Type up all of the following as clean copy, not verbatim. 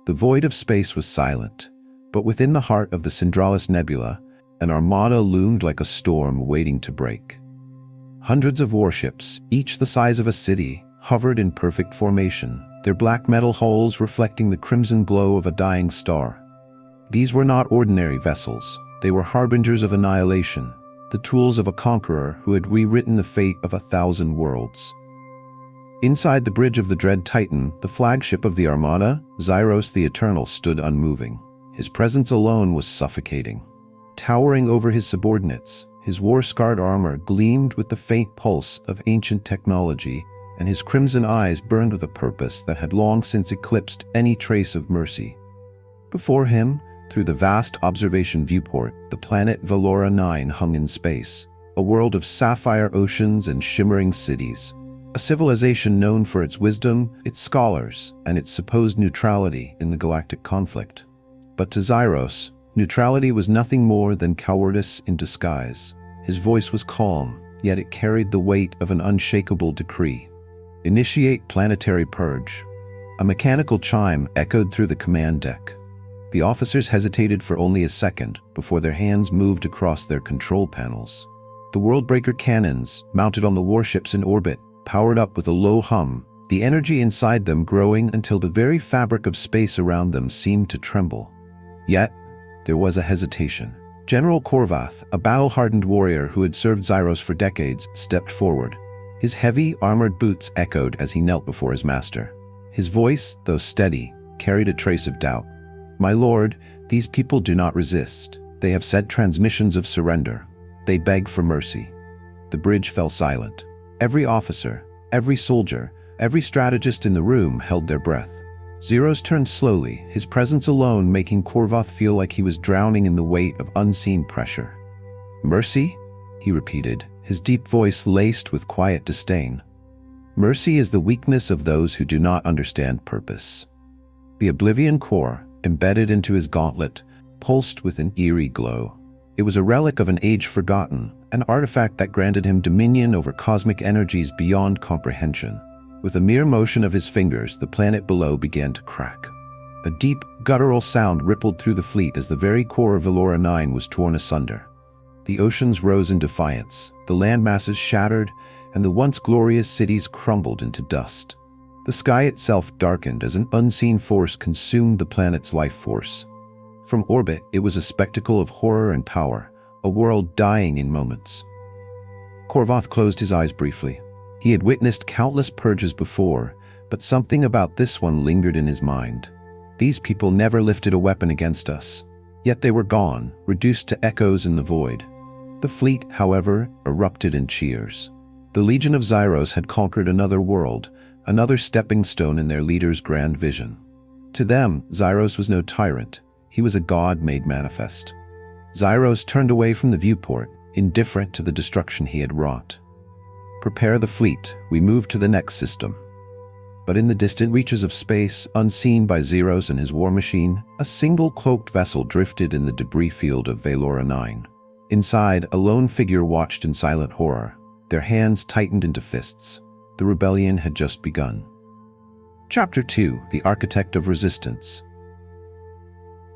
The void of space was silent, but within the heart of the Syndralis Nebula, an armada loomed like a storm waiting to break. Hundreds of warships, each the size of a city, hovered in perfect formation, their black metal hulls reflecting the crimson glow of a dying star. These were not ordinary vessels. They were harbingers of annihilation, the tools of a conqueror who had rewritten the fate of 1,000 worlds. Inside the bridge of the dread Titan, the flagship of the Armada, Zyros the Eternal stood unmoving. His presence alone was suffocating. Towering over his subordinates, his war-scarred armor gleamed with the faint pulse of ancient technology, and his crimson eyes burned with a purpose that had long since eclipsed any trace of mercy. Before him, through the vast observation viewport, the planet Velora 9 hung in space, a world of sapphire oceans and shimmering cities. A civilization known for its wisdom, its scholars, and its supposed neutrality in the galactic conflict. But to Zyros, neutrality was nothing more than cowardice in disguise. His voice was calm, yet it carried the weight of an unshakable decree. Initiate planetary purge. A mechanical chime echoed through the command deck. The officers hesitated for only a second before their hands moved across their control panels. The Worldbreaker cannons, mounted on the warships in orbit, powered up with a low hum, the energy inside them growing until the very fabric of space around them seemed to tremble. Yet, there was a hesitation. General Korvath, a battle-hardened warrior who had served Zyros for decades, stepped forward. His heavy, armored boots echoed as he knelt before his master. His voice, though steady, carried a trace of doubt. "My lord, these people do not resist. They have sent transmissions of surrender. They beg for mercy." The bridge fell silent. Every officer, every soldier, every strategist in the room held their breath. Zyros turned slowly, his presence alone making Korvath feel like he was drowning in the weight of unseen pressure. "Mercy?" he repeated, his deep voice laced with quiet disdain. "Mercy is the weakness of those who do not understand purpose." The Oblivion core, embedded into his gauntlet, pulsed with an eerie glow. It was a relic of an age forgotten, an artifact that granted him dominion over cosmic energies beyond comprehension. With a mere motion of his fingers, the planet below began to crack. A deep, guttural sound rippled through the fleet as the very core of Velora 9 was torn asunder. The oceans rose in defiance, the land masses shattered, and the once glorious cities crumbled into dust. The sky itself darkened as an unseen force consumed the planet's life force. From orbit, it was a spectacle of horror and power, a world dying in moments. Korvath closed his eyes briefly. He had witnessed countless purges before, but something about this one lingered in his mind. These people never lifted a weapon against us, yet they were gone, reduced to echoes in the void. The fleet, however, erupted in cheers. The Legion of Zyros had conquered another world, another stepping stone in their leader's grand vision. To them, Zyros was no tyrant. He was a god made manifest. Zyros turned away from the viewport, indifferent to the destruction he had wrought. "Prepare the fleet. We move to the next system." But in the distant reaches of space, unseen by Zyros and his war machine, a single cloaked vessel drifted in the debris field of Velora 9. Inside, a lone figure watched in silent horror, their hands tightened into fists. The rebellion had just begun. Chapter 2: The Architect of Resistance.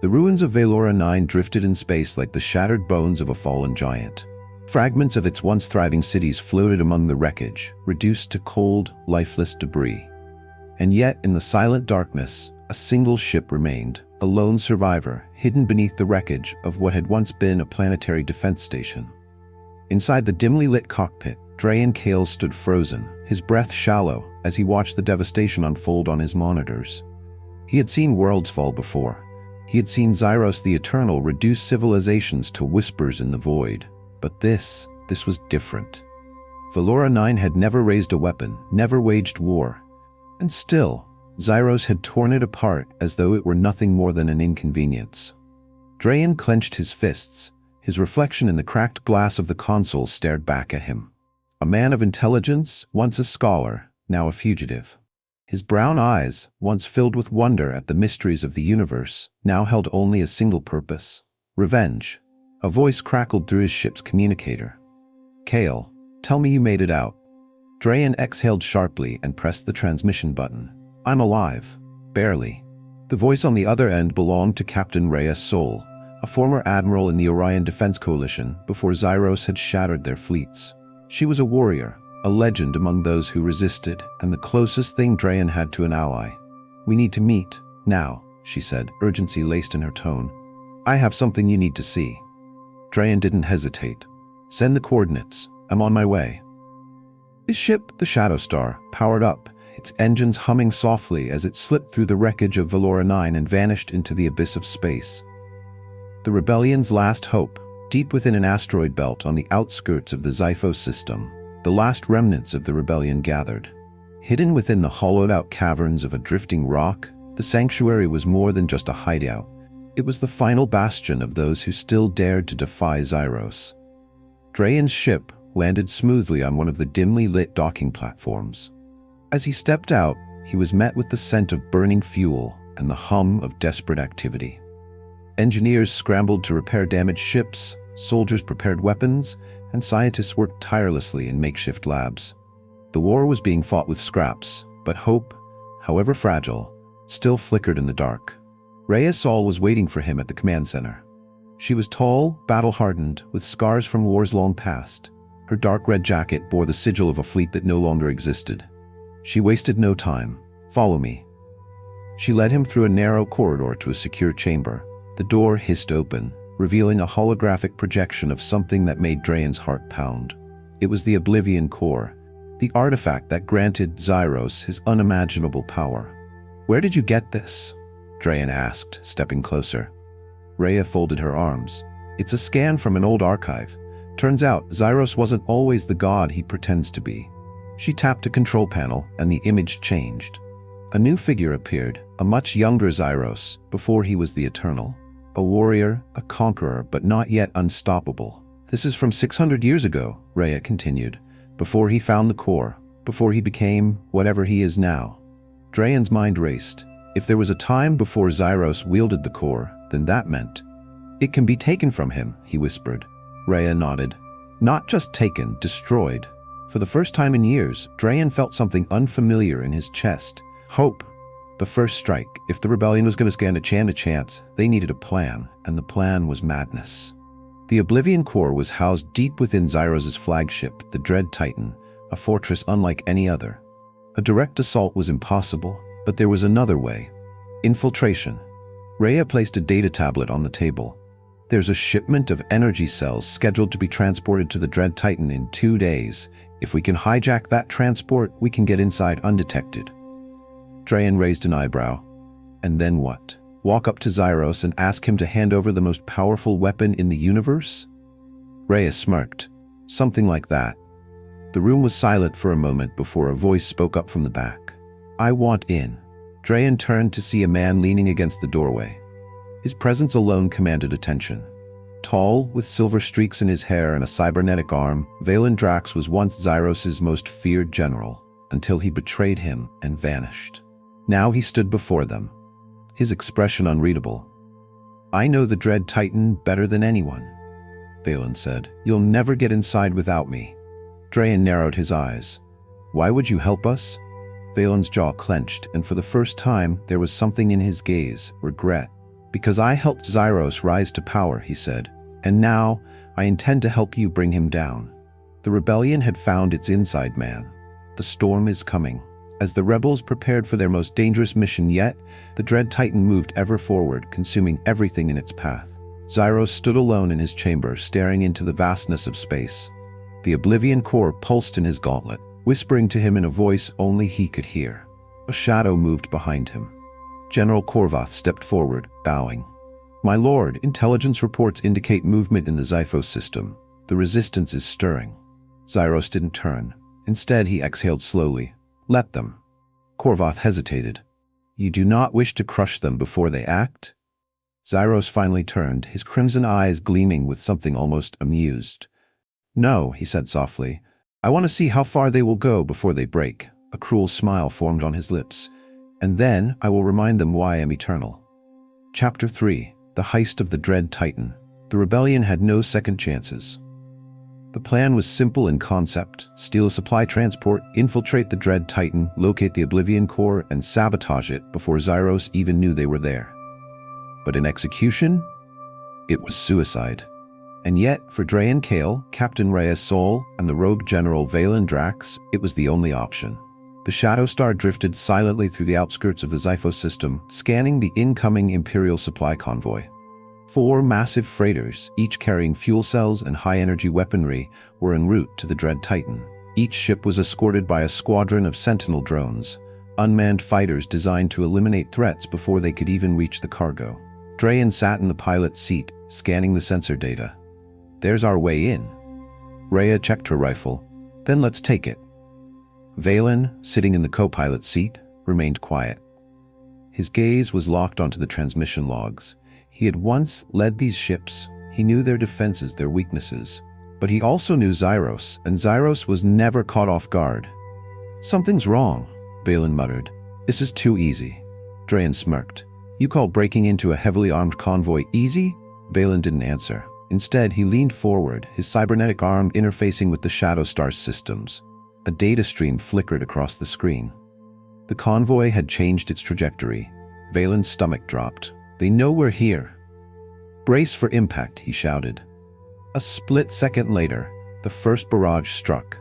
The ruins of Velora 9 drifted in space like the shattered bones of a fallen giant. Fragments of its once thriving cities floated among the wreckage, reduced to cold, lifeless debris. And yet, in the silent darkness, a single ship remained, a lone survivor, hidden beneath the wreckage of what had once been a planetary defense station. Inside the dimly lit cockpit, Drayan Kale stood frozen, his breath shallow, as he watched the devastation unfold on his monitors. He had seen worlds fall before. He had seen Zyros the Eternal reduce civilizations to whispers in the void. But this was different. Velora 9 had never raised a weapon, never waged war. And still, Zyros had torn it apart as though it were nothing more than an inconvenience. Drayan clenched his fists. His reflection in the cracked glass of the console stared back at him. A man of intelligence, once a scholar, now a fugitive. His brown eyes, once filled with wonder at the mysteries of the universe, now held only a single purpose: revenge. A voice crackled through his ship's communicator. "Kale, tell me you made it out." Drayan exhaled sharply and pressed the transmission button. "I'm alive. Barely." The voice on the other end belonged to Captain Reyes Sol, a former admiral in the Orion Defense Coalition before Zyros had shattered their fleets. She was a warrior, a legend among those who resisted, and the closest thing Drayan had to an ally. "We need to meet, now," she said, urgency laced in her tone. "I have something you need to see." Drayan didn't hesitate. "Send the coordinates. I'm on my way." His ship, the Shadow Star, powered up, its engines humming softly as it slipped through the wreckage of Valora 9 and vanished into the abyss of space. The rebellion's last hope, deep within an asteroid belt on the outskirts of the Zyphos system, the last remnants of the rebellion gathered. Hidden within the hollowed-out caverns of a drifting rock, the sanctuary was more than just a hideout. It was the final bastion of those who still dared to defy Zyros. Drayan's ship landed smoothly on one of the dimly lit docking platforms. As he stepped out, he was met with the scent of burning fuel and the hum of desperate activity. Engineers scrambled to repair damaged ships, soldiers prepared weapons, and scientists worked tirelessly in makeshift labs. The war was being fought with scraps, but hope, however fragile, still flickered in the dark. Reyes Sol was waiting for him at the command center. She was tall, battle-hardened, with scars from wars long past. Her dark red jacket bore the sigil of a fleet that no longer existed. She wasted no time. "Follow me." She led him through a narrow corridor to a secure chamber. The door hissed open, revealing a holographic projection of something that made Drayan's heart pound. It was the Oblivion Core, the artifact that granted Zyros his unimaginable power. "Where did you get this?" Drayan asked, stepping closer. Rhea folded her arms. "It's a scan from an old archive. Turns out Zyros wasn't always the god he pretends to be." She tapped a control panel, and the image changed. A new figure appeared, a much younger Zyros, before he was the Eternal. A warrior, a conqueror, but not yet unstoppable. "This is from 600 years ago," Rhea continued, "before he found the core, before he became whatever he is now." Drayan's mind raced. If there was a time before Zyros wielded the core, then that meant. "It can be taken from him," he whispered. Rhea nodded. "Not just taken, destroyed." For the first time in years, Drayan felt something unfamiliar in his chest. Hope. The first strike. If the rebellion was going to stand a chance, they needed a plan, and the plan was madness. The Oblivion Core was housed deep within Zyroz's flagship, the Dread Titan, a fortress unlike any other. A direct assault was impossible, but there was another way. Infiltration. Rhea placed a data tablet on the table. "There's a shipment of energy cells scheduled to be transported to the Dread Titan in 2 days. If we can hijack that transport, we can get inside undetected." Drayan raised an eyebrow. "And then what? Walk up to Zyros and ask him to hand over the most powerful weapon in the universe?" Rhea smirked. "Something like that." The room was silent for a moment before a voice spoke up from the back. "I want in." Drayan turned to see a man leaning against the doorway. His presence alone commanded attention. Tall, with silver streaks in his hair and a cybernetic arm, Valen Drax was once Zyros's most feared general, until he betrayed him and vanished. Now he stood before them, his expression unreadable. "I know the Dread Titan better than anyone," Valen said. "You'll never get inside without me." Drayan narrowed his eyes. "Why would you help us?" Valen's jaw clenched, and for the first time there was something in his gaze, regret. "Because I helped Zyros rise to power," he said, "and now I intend to help you bring him down." The rebellion had found its inside man. The storm is coming. As the rebels prepared for their most dangerous mission yet, the Dread Titan moved ever forward, consuming everything in its path. Zyros stood alone in his chamber, staring into the vastness of space. The Oblivion Core pulsed in his gauntlet, whispering to him in a voice only he could hear. A shadow moved behind him. General Korvath stepped forward, bowing. "My lord, intelligence reports indicate movement in the Zyphos system. The resistance is stirring." Zyros didn't turn. Instead, he exhaled slowly. "Let them." Korvath hesitated. "You do not wish to crush them before they act?" Zyros finally turned, his crimson eyes gleaming with something almost amused. "No," he said softly. "I want to see how far they will go before they break." A cruel smile formed on his lips. "And then I will remind them why I am eternal." Chapter 3. The Heist of the Dread Titan. The rebellion had no second chances. The plan was simple in concept: steal a supply transport, infiltrate the Dread Titan, locate the Oblivion Core, and sabotage it before Zyros even knew they were there. But in execution, it was suicide. And yet, for Dre and Kale, Captain Rhea Sol, and the rogue General Valen Drax, it was the only option. The Shadow Star drifted silently through the outskirts of the Zyphos system, scanning the incoming Imperial supply convoy. 4 massive freighters, each carrying fuel cells and high-energy weaponry, were en route to the Dread Titan. Each ship was escorted by a squadron of Sentinel drones, unmanned fighters designed to eliminate threats before they could even reach the cargo. Drayan sat in the pilot's seat, scanning the sensor data. "There's our way in." Rhea checked her rifle. "Then let's take it." Valen, sitting in the co-pilot's seat, remained quiet. His gaze was locked onto the transmission logs. He had once led these ships. He knew their defenses, their weaknesses. But he also knew Zyros, and Zyros was never caught off guard. "Something's wrong," Valen muttered. "This is too easy." Drayan smirked. "You call breaking into a heavily armed convoy easy?" Valen didn't answer. Instead, he leaned forward, his cybernetic arm interfacing with the Shadow Star's systems. A data stream flickered across the screen. The convoy had changed its trajectory. Valen's stomach dropped. "They know we're here." "Brace for impact," he shouted. A split second later, the first barrage struck.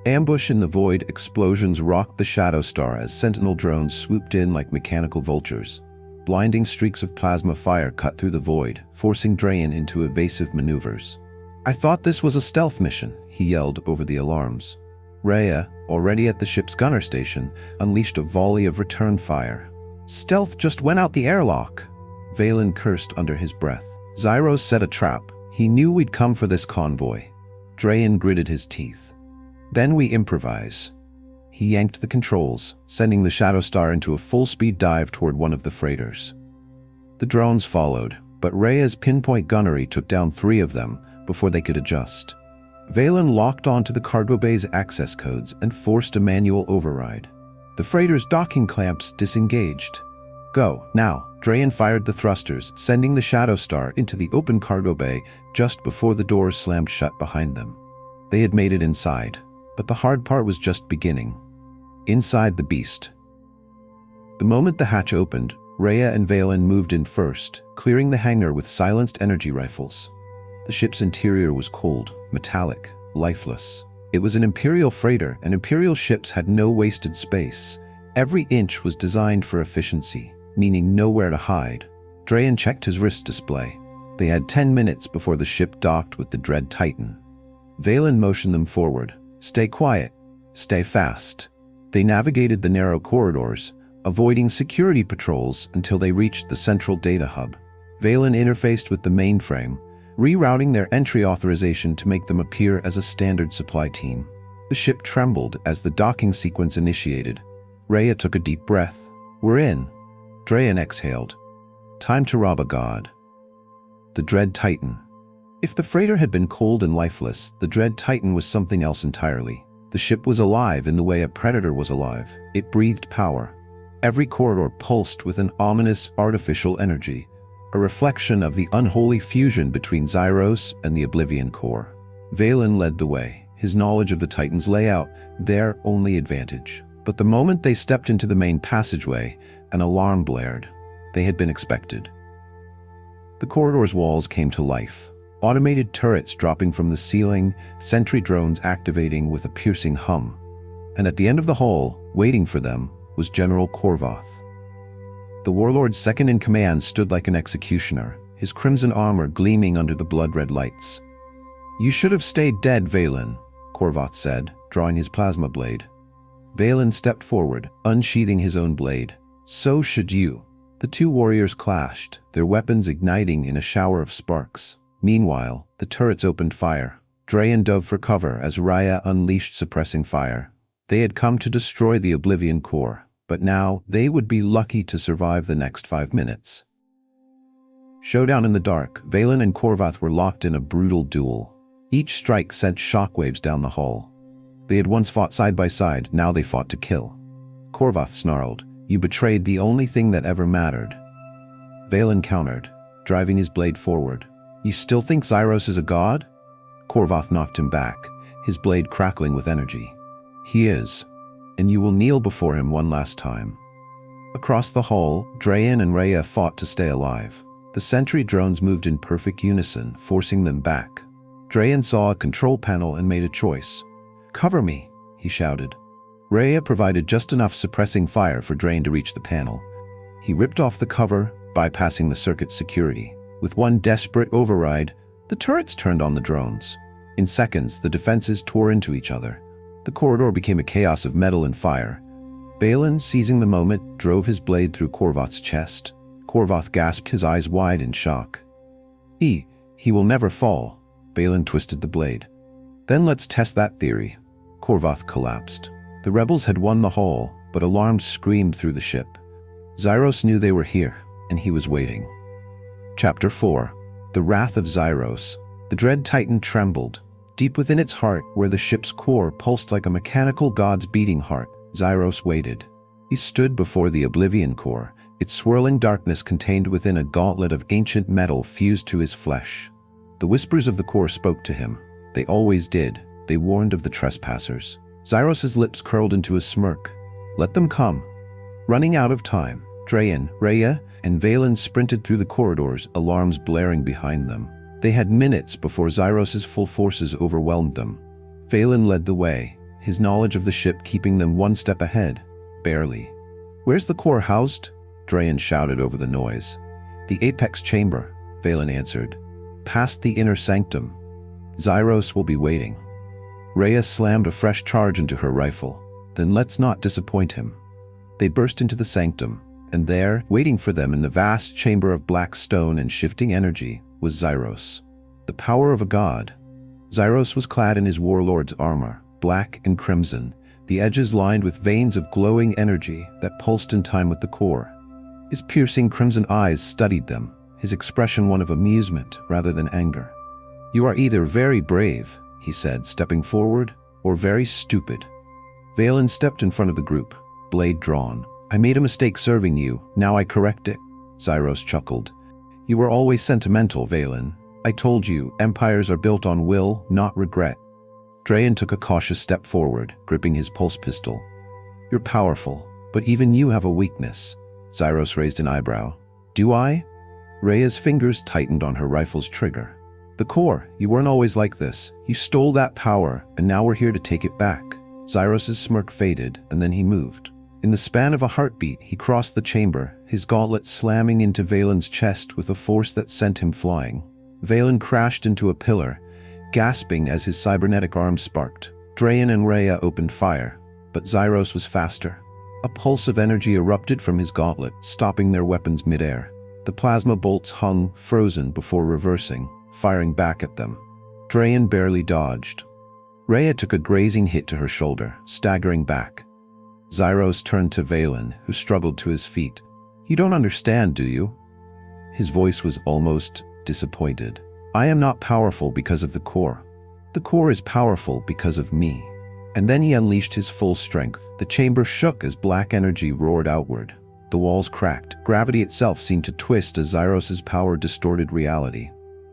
Ambush in the void, explosions rocked the Shadow Star as Sentinel drones swooped in like mechanical vultures. Blinding streaks of plasma fire cut through the void, forcing Drayan into evasive maneuvers. "I thought this was a stealth mission," he yelled over the alarms. Rhea, already at the ship's gunner station, unleashed a volley of return fire. "Stealth just went out the airlock!" Valen cursed under his breath. Zyros set a trap. He knew we'd come for this convoy. Drayan gritted his teeth. "Then we improvise." He yanked the controls, sending the Shadow Star into a full-speed dive toward one of the freighters. The drones followed, but Rhea's pinpoint gunnery took down 3 of them before they could adjust. Valen locked onto the cargo bay's access codes and forced a manual override. The freighter's docking clamps disengaged. "Go, now!" Drayan fired the thrusters, sending the Shadow Star into the open cargo bay just before the doors slammed shut behind them. They had made it inside, but the hard part was just beginning. Inside the beast. The moment the hatch opened, Rhea and Valen moved in first, clearing the hangar with silenced energy rifles. The ship's interior was cold, metallic, lifeless. It was an Imperial freighter, and Imperial ships had no wasted space. Every inch was designed for efficiency, meaning nowhere to hide. Drayan checked his wrist display. They had 10 minutes before the ship docked with the Dread Titan. Valen motioned them forward. "Stay quiet. Stay fast." They navigated the narrow corridors, avoiding security patrols until they reached the central data hub. Valen interfaced with the mainframe, rerouting their entry authorization to make them appear as a standard supply team. The ship trembled as the docking sequence initiated. Rhea took a deep breath. "We're in." Drayan exhaled. "Time to rob a god." The Dread Titan. If the freighter had been cold and lifeless, the Dread Titan was something else entirely. The ship was alive in the way a predator was alive. It breathed power. Every corridor pulsed with an ominous artificial energy, a reflection of the unholy fusion between Zyros and the Oblivion Core. Valen led the way, his knowledge of the Titan's layout their only advantage. But the moment they stepped into the main passageway, an alarm blared. They had been expected. The corridor's walls came to life. Automated turrets dropping from the ceiling, sentry drones activating with a piercing hum. And at the end of the hall, waiting for them, was General Korvath. The warlord's second-in-command stood like an executioner, his crimson armor gleaming under the blood-red lights. "You should have stayed dead, Valen," Korvath said, drawing his plasma blade. Valen stepped forward, unsheathing his own blade. "So should you." The 2 warriors clashed, their weapons igniting in a shower of sparks. Meanwhile, the turrets opened fire. Drayan dove for cover as Rhea unleashed suppressing fire. They had come to destroy the Oblivion Core, but now they would be lucky to survive the next 5 minutes. Showdown in the dark, Valen and Korvath were locked in a brutal duel. Each strike sent shockwaves down the hall. They had once fought side by side, now they fought to kill. Korvath snarled, "You betrayed the only thing that ever mattered." Valen countered, driving his blade forward. "You still think Zyros is a god?" Korvoth knocked him back, his blade crackling with energy. He is. And you will kneel before him one last time. Across the hall, Drayan and Rhea fought to stay alive. The sentry drones moved in perfect unison, forcing them back. Drayan saw a control panel and made a choice. "Cover me," he shouted. Rhea provided just enough suppressing fire for Drayan to reach the panel. He ripped off the cover, bypassing the circuit security. With one desperate override, the turrets turned on the drones. In seconds, the defenses tore into each other. The corridor became a chaos of metal and fire. Balin, seizing the moment, drove his blade through Korvoth's chest. Korvoth gasped, his eyes wide in shock. He will never fall. Balin twisted the blade. Then let's test that theory. Korvoth collapsed. The rebels had won the hall, but alarms screamed through the ship. Zyros knew they were here, and he was waiting. Chapter 4. The Wrath of Zyros. The dread titan trembled. Deep within its heart, where the ship's core pulsed like a mechanical god's beating heart, Zyros waited. He stood before the Oblivion core, its swirling darkness contained within a gauntlet of ancient metal fused to his flesh. The whispers of the core spoke to him. They always did. They warned of the trespassers. Zyros' lips curled into a smirk. Let them come. Running out of time, Drayan, Rhea, and Valen sprinted through the corridors, alarms blaring behind them. They had minutes before Zyros' full forces overwhelmed them. Valen led the way, his knowledge of the ship keeping them one step ahead. Barely. "Where's the core housed?" Drayan shouted over the noise. "The apex chamber," Valen answered. "Past the inner sanctum. Zyros will be waiting." Rhea slammed a fresh charge into her rifle. Then let's not disappoint him. They burst into the sanctum, and there, waiting for them in the vast chamber of black stone and shifting energy, was Zyros. The power of a god. Zyros was clad in his warlord's armor, black and crimson, the edges lined with veins of glowing energy that pulsed in time with the core. His piercing crimson eyes studied them, his expression one of amusement rather than anger. "You are either very brave," he said, stepping forward, "or very stupid." Valen stepped in front of the group, blade drawn. "I made a mistake serving you, now I correct it." Zyros chuckled. "You were always sentimental, Valen. I told you, empires are built on will, not regret." Drayan took a cautious step forward, gripping his pulse pistol. "You're powerful, but even you have a weakness." Zyros raised an eyebrow. "Do I?" Rhea's fingers tightened on her rifle's trigger. "The core, you weren't always like this. You stole that power, and now we're here to take it back." Zyros' smirk faded, and then he moved. In the span of a heartbeat, he crossed the chamber, his gauntlet slamming into Valen's chest with a force that sent him flying. Valen crashed into a pillar, gasping as his cybernetic arms sparked. Drayan and Rhea opened fire, but Zyros was faster. A pulse of energy erupted from his gauntlet, stopping their weapons midair. The plasma bolts hung, frozen, before reversing, firing back at them. Drayan barely dodged. Rhea took a grazing hit to her shoulder, staggering back. Zyros turned to Valen, who struggled to his feet. "You don't understand, do you?" His voice was almost disappointed. "I am not powerful because of the core. The core is powerful because of me." And then he unleashed his full strength. The chamber shook as black energy roared outward. The walls cracked. Gravity itself seemed to twist as Zyros' power distorted reality.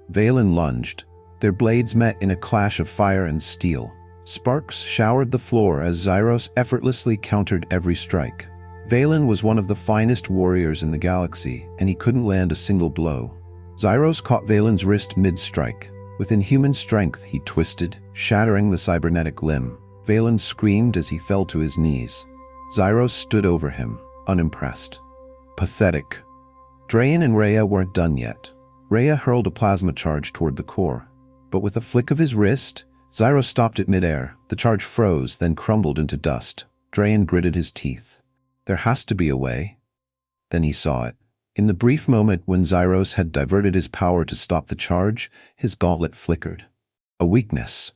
Valen lunged. Their blades met in a clash of fire and steel. Sparks showered the floor as Zyros effortlessly countered every strike. Valen was one of the finest warriors in the galaxy, and he couldn't land a single blow. Zyros caught Valen's wrist mid-strike. With inhuman strength, he twisted, shattering the cybernetic limb. Valen screamed as he fell to his knees. Zyros stood over him, unimpressed. Pathetic. Drayan and Rhea weren't done yet. Rhea hurled a plasma charge toward the core. But with a flick of his wrist, Zyros stopped it midair. The charge froze, then crumbled into dust. Drayan gritted his teeth. There has to be a way. Then he saw it. In the brief moment when Zyros had diverted his power to stop the charge, his gauntlet flickered. A weakness.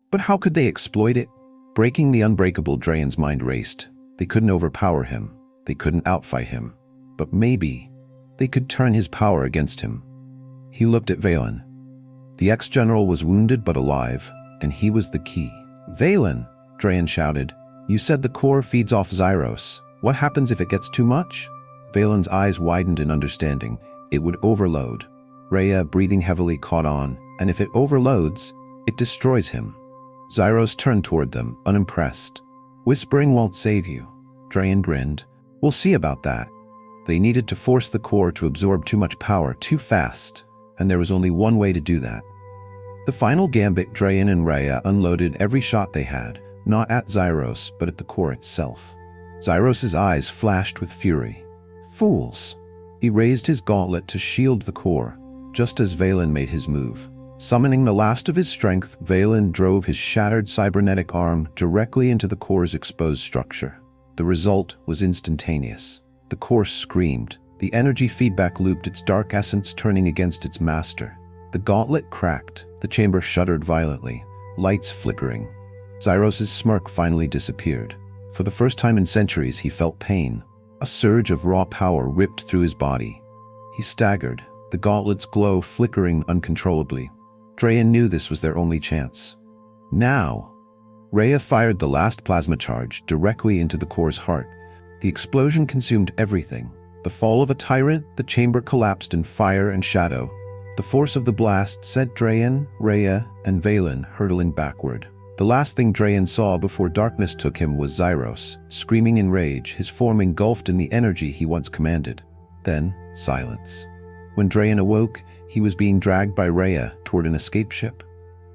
But how could they exploit it? Breaking the unbreakable, Drayan's mind raced. They couldn't overpower him. They couldn't outfight him. But maybe they could turn his power against him. He looked at Valen. The ex-general was wounded but alive, and he was the key. "Valen!" Drayan shouted. "You said the core feeds off Zyros. What happens if it gets too much?" Valen's eyes widened in understanding. "It would overload." Rhea, breathing heavily, caught on. "And if it overloads, It destroys him. Zyros turned toward them, unimpressed. Whispering won't save you. Drayan grinned. We'll see about that. They needed to force the core to absorb too much power too fast, and there was only one way to do that. The final gambit, Drayan and Rhea unloaded every shot they had, not at Zyros, but at the core itself. Zyros' eyes flashed with fury. Fools! He raised his gauntlet to shield the core, just as Vaylin made his move. Summoning the last of his strength, Vaylin drove his shattered cybernetic arm directly into the core's exposed structure. The result was instantaneous. The core screamed. The energy feedback looped, its dark essence turning against its master. The gauntlet cracked. The chamber shuddered violently, lights flickering. Zyros' smirk finally disappeared. For the first time in centuries, he felt pain. A surge of raw power ripped through his body. He staggered, the gauntlet's glow flickering uncontrollably. Drayan knew this was their only chance. Now! Rhea fired the last plasma charge directly into the core's heart. The explosion consumed everything. The fall of a tyrant, the chamber collapsed in fire and shadow. The force of the blast sent Drayan, Rhea, and Vaylin hurtling backward. The last thing Drayan saw before darkness took him was Zyros, screaming in rage, his form engulfed in the energy he once commanded. Then, silence. When Drayan awoke, he was being dragged by Rhea toward an escape ship.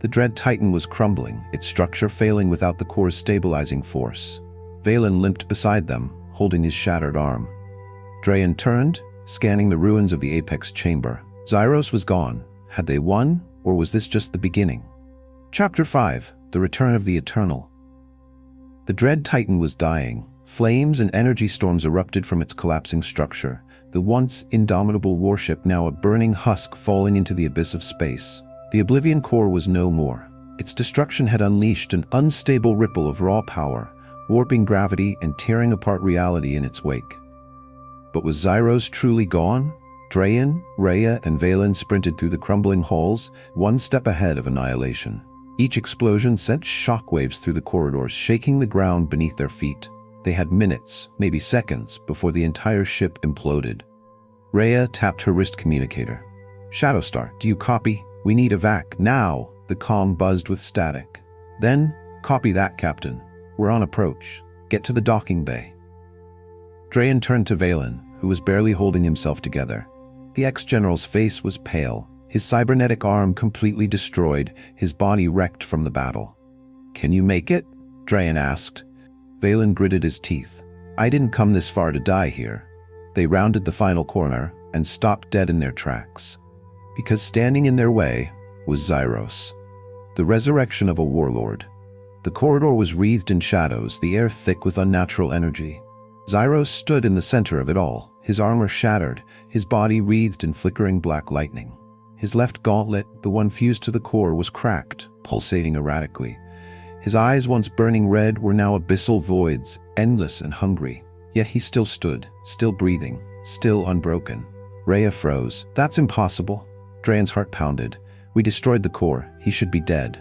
The dread titan was crumbling, its structure failing without the core's stabilizing force. Vaylin limped beside them, holding his shattered arm. Drayan turned, scanning the ruins of the apex chamber. Zyros was gone. Had they won, or was this just the beginning? Chapter 5: The Return of the Eternal. The dread titan was dying. Flames and energy storms erupted from its collapsing structure, the once indomitable warship now a burning husk falling into the abyss of space. The Oblivion core was no more. Its destruction had unleashed an unstable ripple of raw power, warping gravity and tearing apart reality in its wake. But was Zyros truly gone? Drayan, Rhea, and Vaylin sprinted through the crumbling halls, one step ahead of annihilation. Each explosion sent shockwaves through the corridors, shaking the ground beneath their feet. They had minutes, maybe seconds, before the entire ship imploded. Rhea tapped her wrist communicator. Shadowstar, do you copy? We need evac, now! The comm buzzed with static. Then, copy that, Captain. We're on approach. Get to the docking bay. Drayan turned to Vaylin, who was barely holding himself together. The ex-general's face was pale, his cybernetic arm completely destroyed, his body wrecked from the battle. Can you make it? Drayan asked. Vaylin gritted his teeth. I didn't come this far to die here. They rounded the final corner and stopped dead in their tracks. Because standing in their way was Zyros, the resurrection of a warlord. The corridor was wreathed in shadows, the air thick with unnatural energy. Zyros stood in the center of it all, his armor shattered, his body wreathed in flickering black lightning. His left gauntlet, the one fused to the core, was cracked, pulsating erratically. His eyes, once burning red, were now abyssal voids, endless and hungry. Yet he still stood, still breathing, still unbroken. Rhea froze. That's impossible. Drayan's heart pounded. We destroyed the core. He should be dead.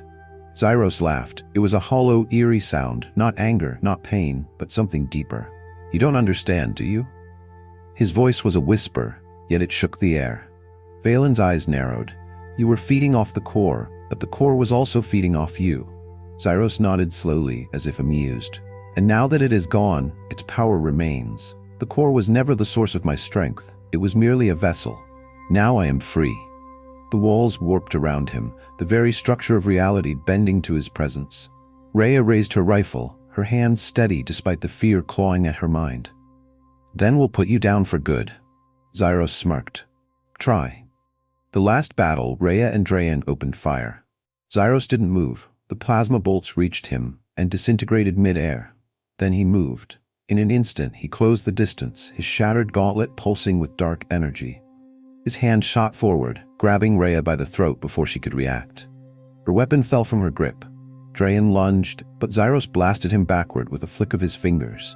Zyros laughed. It was a hollow, eerie sound, not anger, not pain, but something deeper. You don't understand, do you? His voice was a whisper, yet it shook the air. Vaylin's eyes narrowed. You were feeding off the core, but the core was also feeding off you. Zyros nodded slowly, as if amused. And now that it is gone, its power remains. The core was never the source of my strength. It was merely a vessel. Now I am free. The walls warped around him, the very structure of reality bending to his presence. Rhea raised her rifle, her hands steady despite the fear clawing at her mind. Then we'll put you down for good. Zyros smirked. Try. The last battle, Rhea and Drayan opened fire. Zyros didn't move. The plasma bolts reached him and disintegrated mid-air. Then he moved. In an instant, he closed the distance, his shattered gauntlet pulsing with dark energy. His hand shot forward, grabbing Rhea by the throat before she could react. Her weapon fell from her grip. Drayan lunged, but Zyros blasted him backward with a flick of his fingers.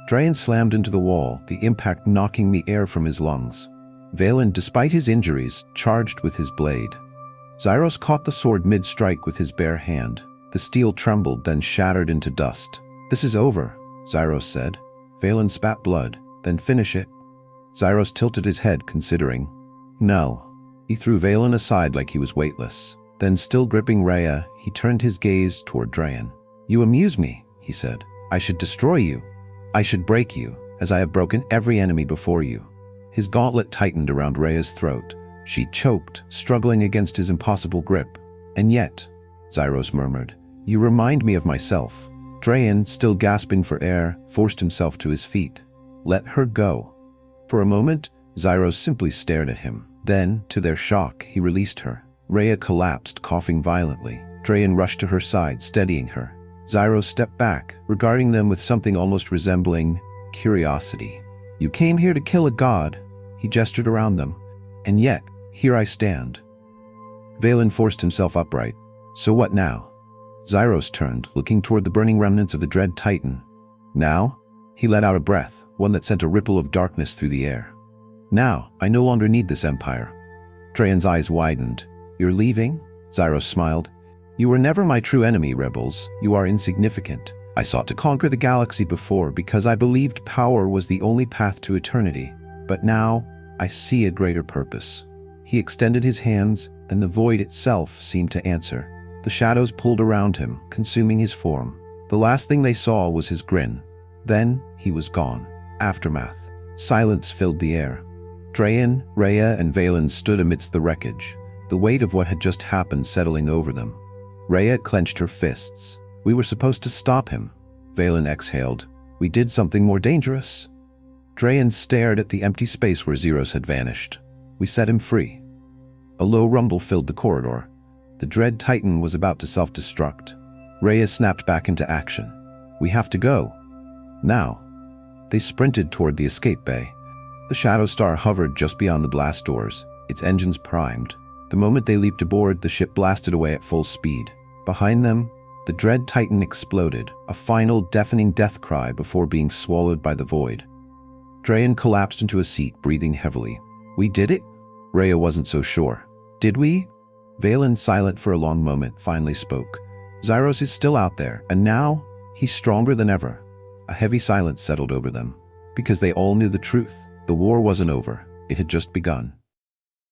Drayan slammed into the wall, the impact knocking the air from his lungs. Vaylin, despite his injuries, charged with his blade. Zyros caught the sword mid-strike with his bare hand. The steel trembled, then shattered into dust. This is over, Zyros said. Vaylin spat blood. Then finish it. Zyros tilted his head, considering. No. He threw Vaylin aside like he was weightless. Then, still gripping Rhea, he turned his gaze toward Drayan. "You amuse me," he said. "I should destroy you. I should break you, as I have broken every enemy before you." His gauntlet tightened around Rhea's throat. She choked, struggling against his impossible grip. "And yet," Zyros murmured, "you remind me of myself." Drayan, still gasping for air, forced himself to his feet. "Let her go." For a moment, Zyros simply stared at him. Then, to their shock, he released her. Rhea collapsed, coughing violently. Drayan rushed to her side, steadying her. Zyros stepped back, regarding them with something almost resembling curiosity. "You came here to kill a god," he gestured around them, "and yet, here I stand." Valen forced himself upright. "So what now?" Zyros turned, looking toward the burning remnants of the dread titan. "Now?" He let out a breath, one that sent a ripple of darkness through the air. "Now, I no longer need this empire." Drayan's eyes widened. "You're leaving?" Zyros smiled. "You were never my true enemy, rebels. You are insignificant. I sought to conquer the galaxy before because I believed power was the only path to eternity. But now, I see a greater purpose." He extended his hands, and the void itself seemed to answer. The shadows pulled around him, consuming his form. The last thing they saw was his grin. Then, he was gone. Aftermath. Silence filled the air. Drayan, Rhea, and Valen stood amidst the wreckage, the weight of what had just happened settling over them. Rhea clenched her fists. "We were supposed to stop him." Valen exhaled. "We did something more dangerous." Drayan stared at the empty space where Zyros had vanished. "We set him free." A low rumble filled the corridor. The dread titan was about to self-destruct. Rhea snapped back into action. "We have to go. Now." They sprinted toward the escape bay. The Shadow Star hovered just beyond the blast doors, its engines primed. The moment they leaped aboard, the ship blasted away at full speed. Behind them, the dread titan exploded, a final deafening death cry before being swallowed by the void. Drayan collapsed into a seat, breathing heavily. "We did it?" Rhea wasn't so sure. "Did we?" Valen, silent for a long moment, finally spoke. "Zyros is still out there, and now, he's stronger than ever." A heavy silence settled over them, because they all knew the truth. The war wasn't over. It had just begun.